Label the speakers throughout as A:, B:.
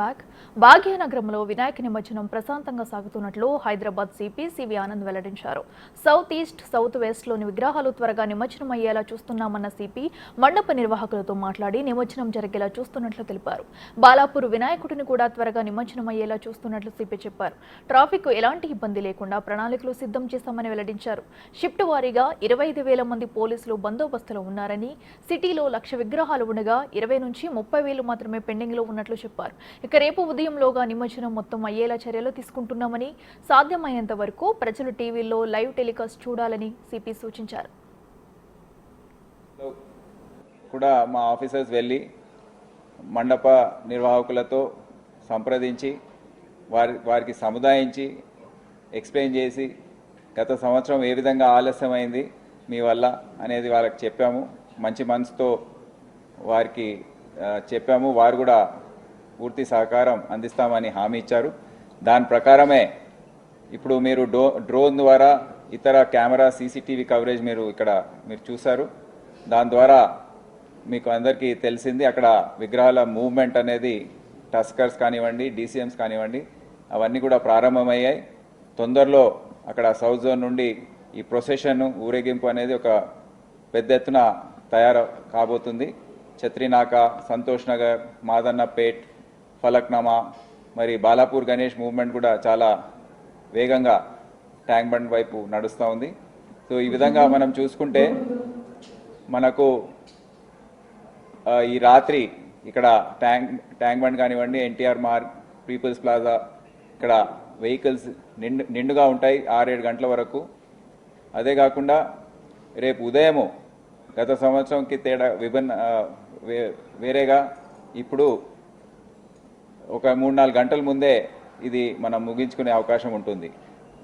A: Back. భాగ్యనగరంలో వినాయక నిమజ్జనం ప్రశాంతంగా సాగుతున్నట్లు హైదరాబాద్ సిపి సివి ఆనంద్ వెల్లడించారు. సౌత్ ఈస్ట్, సౌత్ వెస్ట్లోని విగ్రహాలు త్వరగా నిమజ్జనం అయ్యేలా చూస్తున్నామన్న సిపి మండప నిర్వాహకులతో మాట్లాడి నిమజ్జనం జరిగేలా చూస్తున్నట్లు తెలిపారు. బాలాపూర్ వినాయకుడిని కూడా త్వరగా నిమజ్జనం అయ్యేలా చూస్తున్నట్లు సిపి చెప్పారు. ట్రాఫిక్ ఎలాంటి ఇబ్బంది లేకుండా ప్రణాళికలు సిద్ధం చేశామని వెల్లడించారు. షిఫ్ట్ వారీగా 25,000 మంది పోలీసులు బందోబస్తులో ఉన్నారని, సిటీలో 1,00,000 విగ్రహాలు ఉండగా 20 నుంచి 30,000 మాత్రమే పెండింగ్ లో ఉన్నట్లు చెప్పారు. ఇక రేపు ఉదయంలోగా నిమజ్జనం మొత్తం అయ్యేలా చర్యలు తీసుకుంటున్నామని, సాధ్యమైనంత వరకు ప్రజలు టీవీల్లో లైవ్ టెలికాస్ట్ చూడాలని సిపి సూచించారు.
B: కూడా మా ఆఫీసర్స్ వెళ్ళి మండప నిర్వాహకులతో సంప్రదించి వారికి సముదాయించి ఎక్స్ప్లెయిన్ చేసి గత సంవత్సరం ఏ విధంగా ఆలస్యమైంది మీ వల్ల అనేది వాళ్ళకి చెప్పాము. మంచి మనసుతో వారికి చెప్పాము. వారు కూడా పూర్తి సహకారం అందిస్తామని హామీ ఇచ్చారు. దాని ప్రకారమే ఇప్పుడు మీరు డ్రోన్ ద్వారా ఇతర కెమెరా సీసీటీవీ కవరేజ్ మీరు చూశారు. దాని ద్వారా మీకు అందరికీ తెలిసింది అక్కడ విగ్రహాల మూవ్మెంట్ అనేది టస్కర్స్ కానివ్వండి, డీసీఎంస్ కానివ్వండి, అవన్నీ కూడా ప్రారంభమయ్యాయి. తొందరలో అక్కడ సౌత్ జోన్ నుండి ఈ ప్రొసెషన్ ఊరేగింపు అనేది ఒక పెద్ద ఎత్తున తయారు కాబోతుంది. ఛత్రినాక, సంతోష్ నగర్, మాదన్నపేట్, ఫలక్నామా, మరి బాలాపూర్ గణేష్ మూవ్మెంట్ కూడా చాలా వేగంగా ట్యాంక్ బండ్ వైపు నడుస్తూ ఉంది. సో ఈ విధంగా మనం చూసుకుంటే మనకు ఈ రాత్రి ఇక్కడ ట్యాంక్ బండ్ కానివ్వండి, ఎన్టీఆర్ మార్గ్, పీపుల్స్ ప్లాజా ఇక్కడ వెహికల్స్ నిండుగా ఉంటాయి 6-7 గంటల వరకు. అదే కాకుండా రేపు ఉదయము గత సంవత్సరంకి తేడా వేరేగా ఇప్పుడు ఒక 3-4 గంటల ముందే ఇది మనం ముగించుకునే అవకాశం ఉంటుంది.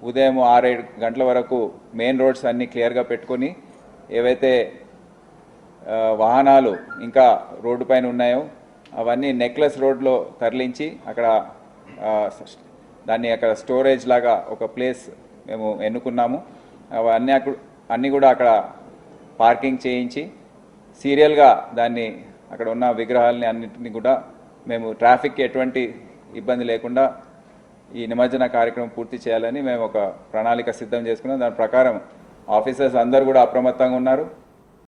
B: ఉదయం 6-7 గంటల వరకు మెయిన్ రోడ్స్ అన్నీ క్లియర్గా పెట్టుకొని ఏవైతే వాహనాలు ఇంకా రోడ్డు పైన ఉన్నాయో అవన్నీ నెక్లెస్ రోడ్లో తరలించి అక్కడ స్టోరేజ్ లాగా ఒక ప్లేస్ మేము ఎన్నుకున్నాము. అన్నీ కూడా అక్కడ పార్కింగ్ చేయించి సీరియల్గా దాన్ని అక్కడ ఉన్న విగ్రహాలని అన్నింటినీ కూడా మేము ట్రాఫిక్కి ఎటువంటి ఇబ్బంది లేకుండా ఈ నిమజ్జన కార్యక్రమం పూర్తి చేయాలని మేము ఒక ప్రణాళిక సిద్ధం చేసుకున్నాం. దాని ప్రకారం ఆఫీసర్స్ అందరూ కూడా అప్రమత్తంగా ఉన్నారు.